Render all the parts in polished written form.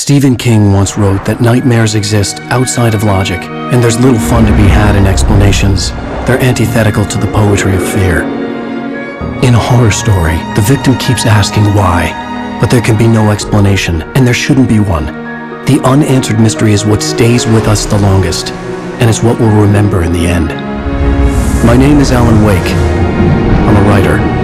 Stephen King once wrote that nightmares exist outside of logic, and there's little fun to be had in explanations. They're antithetical to the poetry of fear. In a horror story, the victim keeps asking why, but there can be no explanation, and there shouldn't be one. The unanswered mystery is what stays with us the longest, and it's what we'll remember in the end. My name is Alanwake. I'm a writer.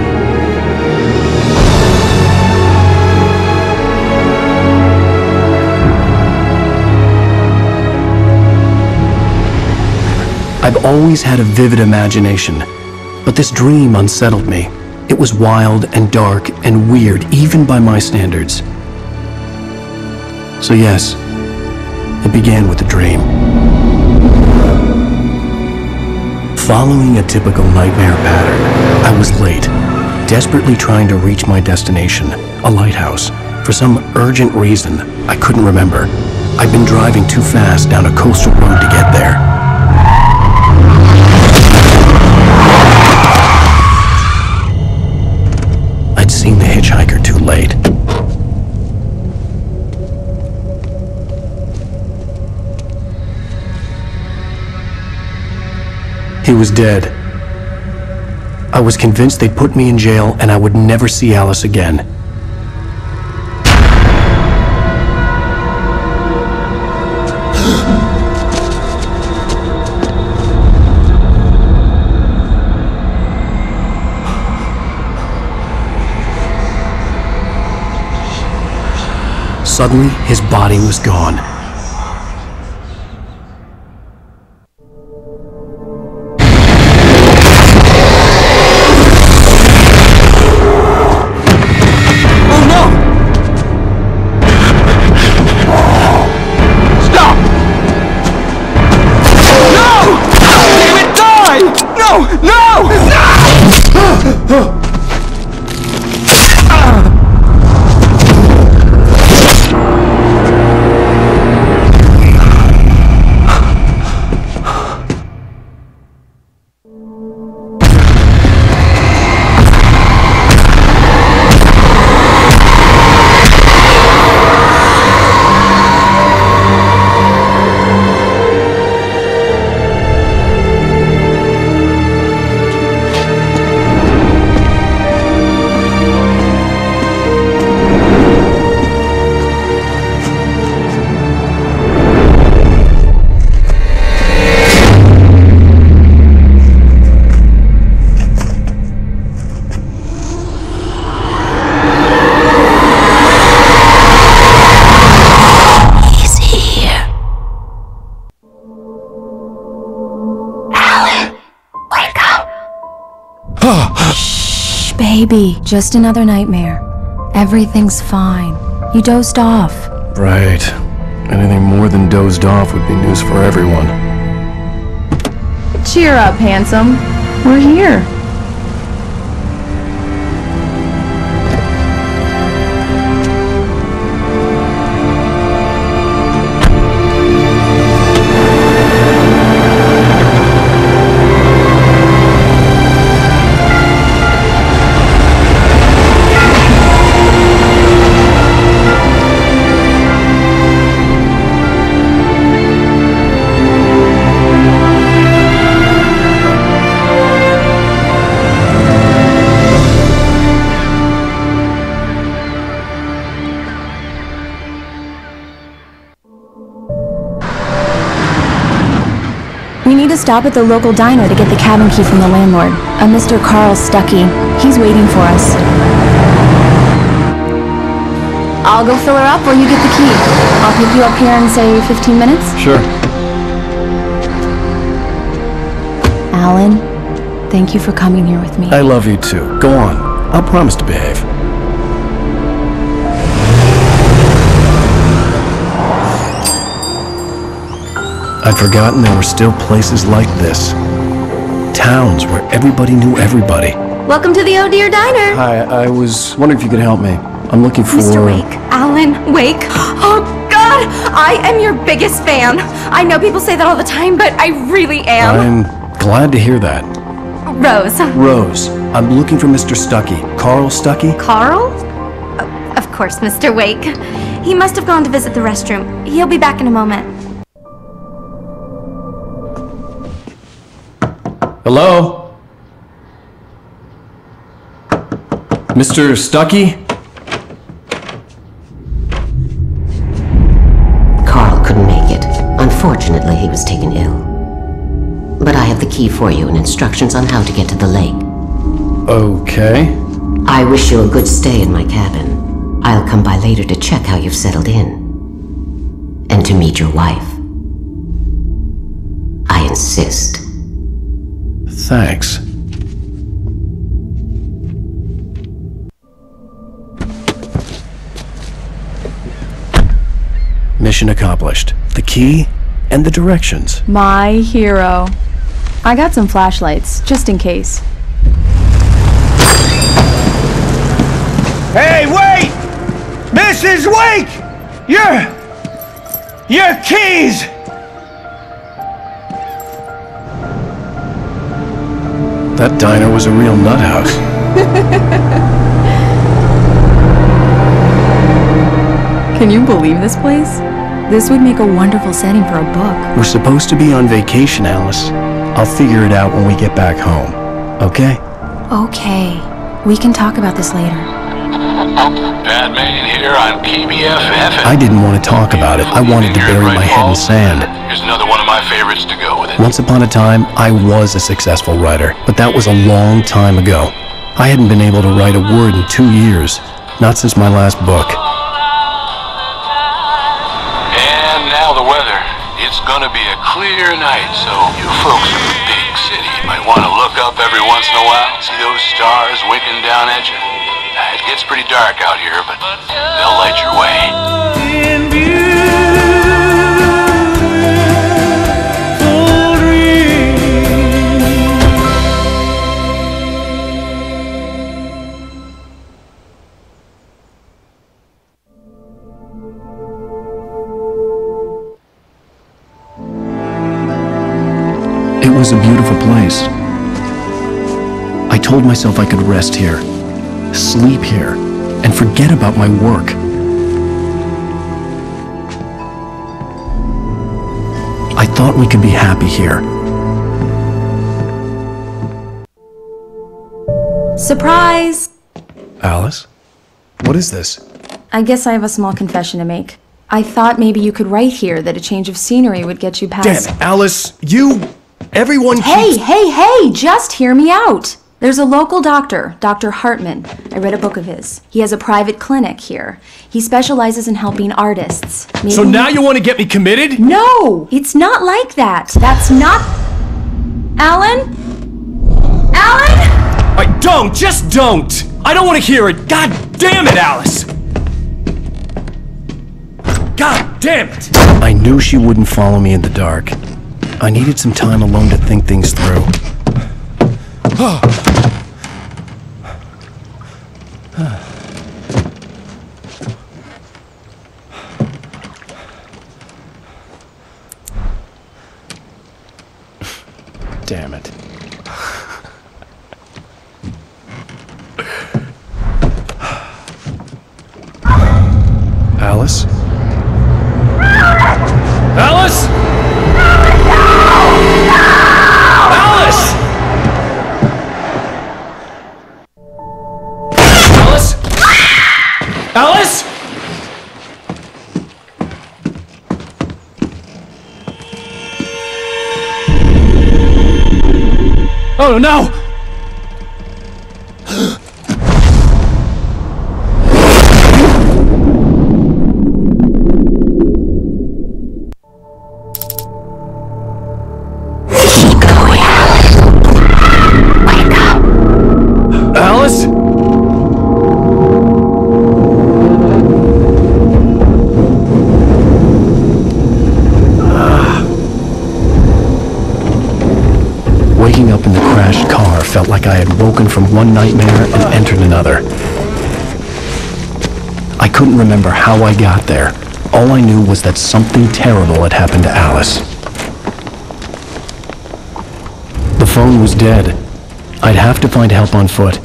I've always had a vivid imagination, but this dream unsettled me. It was wild and dark and weird, even by my standards. So yes, it began with a dream. Following a typical nightmare pattern, I was late, desperately trying to reach my destination, a lighthouse. For some urgent reason, I couldn't remember. I'd been driving too fast down a coastal road to get there. I'd seen the hitchhiker too late. He was dead. I was convinced they'd put me in jail and I would never see Alice again. Suddenly, his body was gone. Oh no! Stop! No! Damn it, die! No! No! No! Shh, baby. Just another nightmare. Everything's fine. You dozed off. Right. Anything more than dozed off would be news for everyone. Cheer up, handsome. We're here. We need to stop at the local diner to get the cabin key from the landlord, a Mr. Carl Stuckey. He's waiting for us. I'll go fill her up while you get the key. I'll pick you up here in, say, 15 minutes? Sure. Alan, thank you for coming here with me. I love you too. Go on. I'll promise to behave. I'd forgotten there were still places like this. Towns where everybody knew everybody. Welcome to the Oh Dear Diner. Hi, I was wondering if you could help me. I'm looking for... Mr. Wake. Alan Wake. Oh, God! I am your biggest fan. I know people say that all the time, but I really am. I'm glad to hear that. Rose. Rose, I'm looking for Mr. Stuckey. Carl Stuckey? Carl? Of course, Mr. Wake. He must have gone to visit the restroom. He'll be back in a moment. Hello? Mr. Stuckey? Carl couldn't make it. Unfortunately, he was taken ill. But I have the key for you and instructions on how to get to the lake. Okay. I wish you a good stay in my cabin. I'll come by later to check how you've settled in. And to meet your wife. I insist. Thanks. Mission accomplished. The key and the directions. My hero. I got some flashlights, just in case. Hey, wait! Mrs. Wake! Your keys! That diner was a real nut house. Can you believe this place? This would make a wonderful setting for a book. We're supposed to be on vacation, Alice. I'll figure it out when we get back home. Okay? Okay. We can talk about this later. Batman here on KBFF. I didn't want to talk about it. I wanted to bury my head in sand. Here's another one of my favorites to go with it. Once upon a time, I was a successful writer, but that was a long time ago. I hadn't been able to write a word in 2 years. Not since my last book. And now the weather. It's gonna be a clear night, so you folks in the big city might want to look up every once in a while, see those stars winking down at you. It gets pretty dark out here, but they'll light your way. It was a beautiful place. I told myself I could rest here, sleep here, and forget about my work. I thought we could be happy here. Surprise! Alice? What is this? I guess I have a small confession to make. I thought maybe you could write here that a change of scenery would get you past... Damn it, Alice! Everyone Hey, keeps... just hear me out! There's a local doctor, Dr. Hartman. I read a book of his. He has a private clinic here. He specializes in helping artists. Maybe So now you want to get me committed? No! It's not like that! That's not... Alan? Alan? Just don't! I don't want to hear it! God damn it, Alice! God damn it! I knew she wouldn't follow me in the dark. I needed some time alone to think things through. Damn it. Alice? Alice! Alice! Alice? Alice? Oh no! Alice? Waking up in the crashed car felt like I had woken from one nightmare and entered another. I couldn't remember how I got there. All I knew was that something terrible had happened to Alice. The phone was dead. I'd have to find help on foot.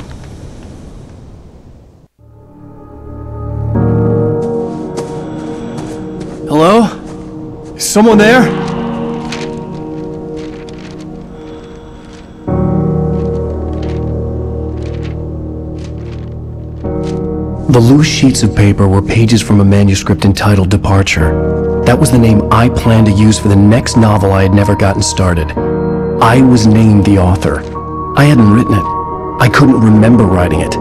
someone there? The loose sheets of paper were pages from a manuscript entitled Departure. That was the name I planned to use for the next novel I had never gotten started. I was named the author. I hadn't written it. I couldn't remember writing it.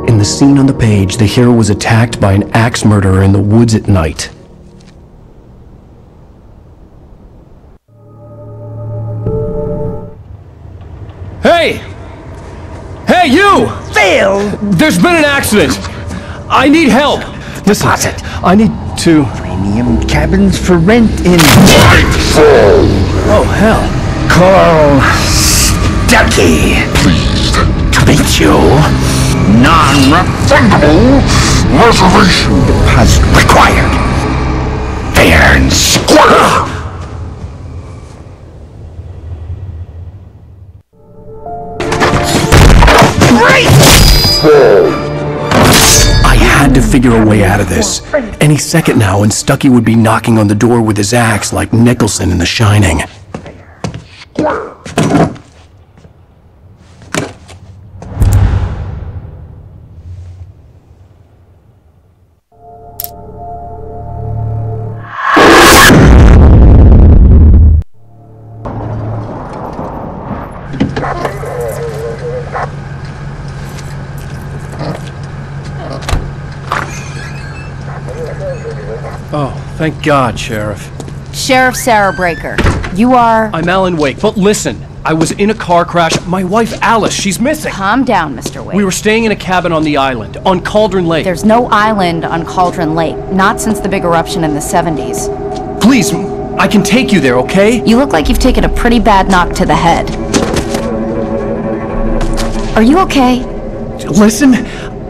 In the scene on the page, the hero was attacked by an axe murderer in the woods at night. Hey! Hey, you! Phil! There's been an accident! I need help! Listen, I need to... Premium cabins for rent in... Oh, hell. Carl Stuckey. Pleased to meet you. Non-refundable reservation deposit required. Fair and square. I had to figure a way out of this. Any second now, and Stuckey would be knocking on the door with his axe like Nicholson in The Shining. Oh, thank God, Sheriff. Sheriff Sarah Breaker. You are... I'm Alanwake, but listen. I was in a car crash. My wife, Alice, she's missing. Calm down, Mr. Wake. We were staying in a cabin on the island, on Cauldron Lake. There's no island on Cauldron Lake. Not since the big eruption in the 70s. Please, I can take you there, okay? You look like you've taken a pretty bad knock to the head. Are you okay? Listen.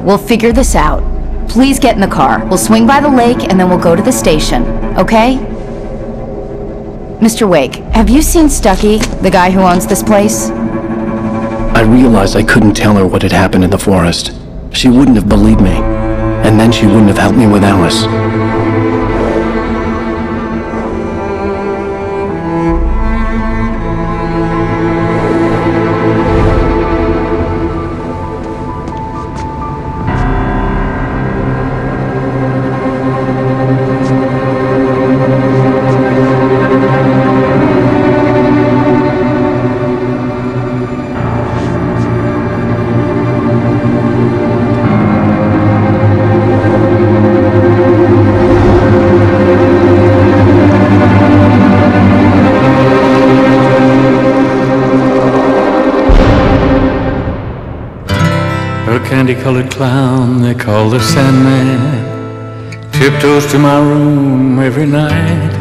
We'll figure this out. Please get in the car. We'll swing by the lake and then we'll go to the station, okay? Mr. Wake, have you seen Stuckey, the guy who owns this place? I realized I couldn't tell her what had happened in the forest. She wouldn't have believed me, and then she wouldn't have helped me with Alice. A candy-colored clown they call the Sandman tiptoes to my room every night,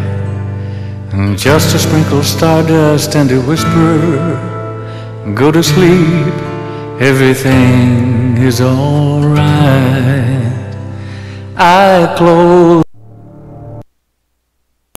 and just to sprinkle stardust and to whisper, go to sleep, everything is alright. I close